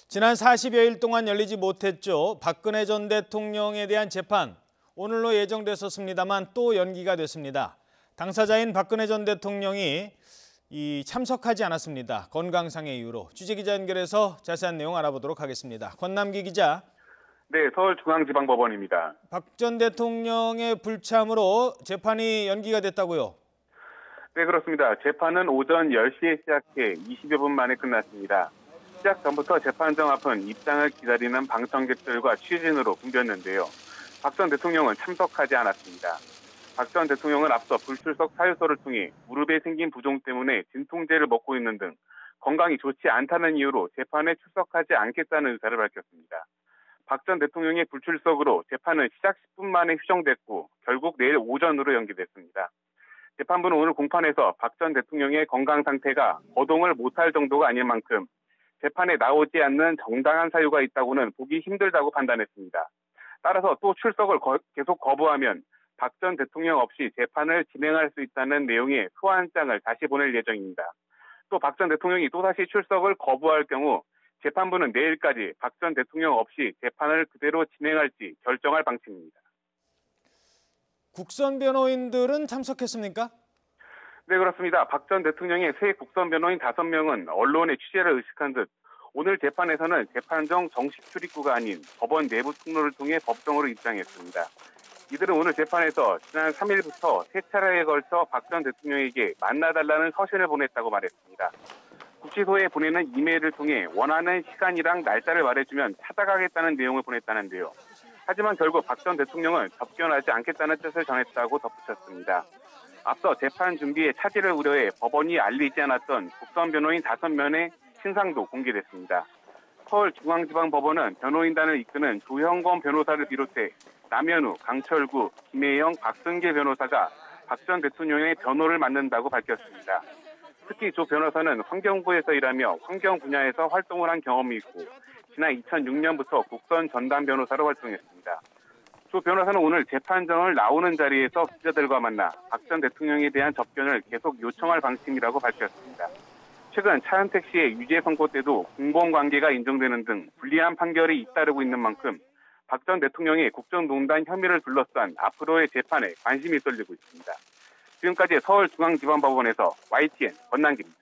지난 40여일 동안 열리지 못했죠. 박근혜 전 대통령에 대한 재판, 오늘로 예정됐었습니다만 또 연기가 됐습니다. 당사자인 박근혜 전 대통령이 참석하지 않았습니다. 건강상의 이유로. 취재기자 연결해서 자세한 내용 알아보도록 하겠습니다. 권남기 기자. 네, 서울중앙지방법원입니다. 박 전 대통령의 불참으로 재판이 연기가 됐다고요? 네, 그렇습니다. 재판은 오전 10시에 시작해 20여 분 만에 끝났습니다. 시작 전부터 재판정 앞은 입장을 기다리는 방청객들과 취진으로 붐볐는데요. 박 전 대통령은 참석하지 않았습니다. 박 전 대통령은 앞서 불출석 사유서를 통해 무릎에 생긴 부종 때문에 진통제를 먹고 있는 등 건강이 좋지 않다는 이유로 재판에 출석하지 않겠다는 의사를 밝혔습니다. 박 전 대통령의 불출석으로 재판은 시작 10분 만에 휴정됐고 결국 내일 오전으로 연기됐습니다. 재판부는 오늘 공판에서 박 전 대통령의 건강 상태가 거동을 못할 정도가 아닐 만큼 재판에 나오지 않는 정당한 사유가 있다고는 보기 힘들다고 판단했습니다. 따라서 또 출석을 계속 거부하면 박 전 대통령 없이 재판을 진행할 수 있다는 내용의 소환장을 다시 보낼 예정입니다. 또 박 전 대통령이 또다시 출석을 거부할 경우 재판부는 내일까지 박 전 대통령 없이 재판을 그대로 진행할지 결정할 방침입니다. 국선 변호인들은 참석했습니까? 네, 그렇습니다. 박 전 대통령의 새 국선 변호인 5명은 언론의 취재를 의식한 듯 오늘 재판에서는 재판정 정식 출입구가 아닌 법원 내부 통로를 통해 법정으로 입장했습니다. 이들은 오늘 재판에서 지난 3일부터 3차례에 걸쳐 박 전 대통령에게 만나달라는 서신을 보냈다고 말했습니다. 구치소에 보내는 이메일을 통해 원하는 시간이랑 날짜를 말해주면 찾아가겠다는 내용을 보냈다는데요. 하지만 결국 박 전 대통령은 접견하지 않겠다는 뜻을 전했다고 덧붙였습니다. 앞서 재판 준비에 차질을 우려해 법원이 알리지 않았던 국선 변호인 5명의 신상도 공개됐습니다. 서울중앙지방법원은 변호인단을 이끄는 조형건 변호사를 비롯해 남현우, 강철구, 김혜영, 박승계 변호사가 박 전 대통령의 변호를 맡는다고 밝혔습니다. 특히 조 변호사는 환경부에서 일하며 환경 분야에서 활동을 한 경험이 있고 지난 2006년부터 국선 전담 변호사로 활동했습니다. 조 변호사는 오늘 재판정을 나오는 자리에서 기자들과 만나 박 전 대통령에 대한 접견을 계속 요청할 방침이라고 밝혔습니다. 최근 차은택 씨의 유죄 선고 때도 공범관계가 인정되는 등 불리한 판결이 잇따르고 있는 만큼 박 전 대통령의 국정농단 혐의를 둘러싼 앞으로의 재판에 관심이 쏠리고 있습니다. 지금까지 서울중앙지방법원에서 YTN 권남기입니다.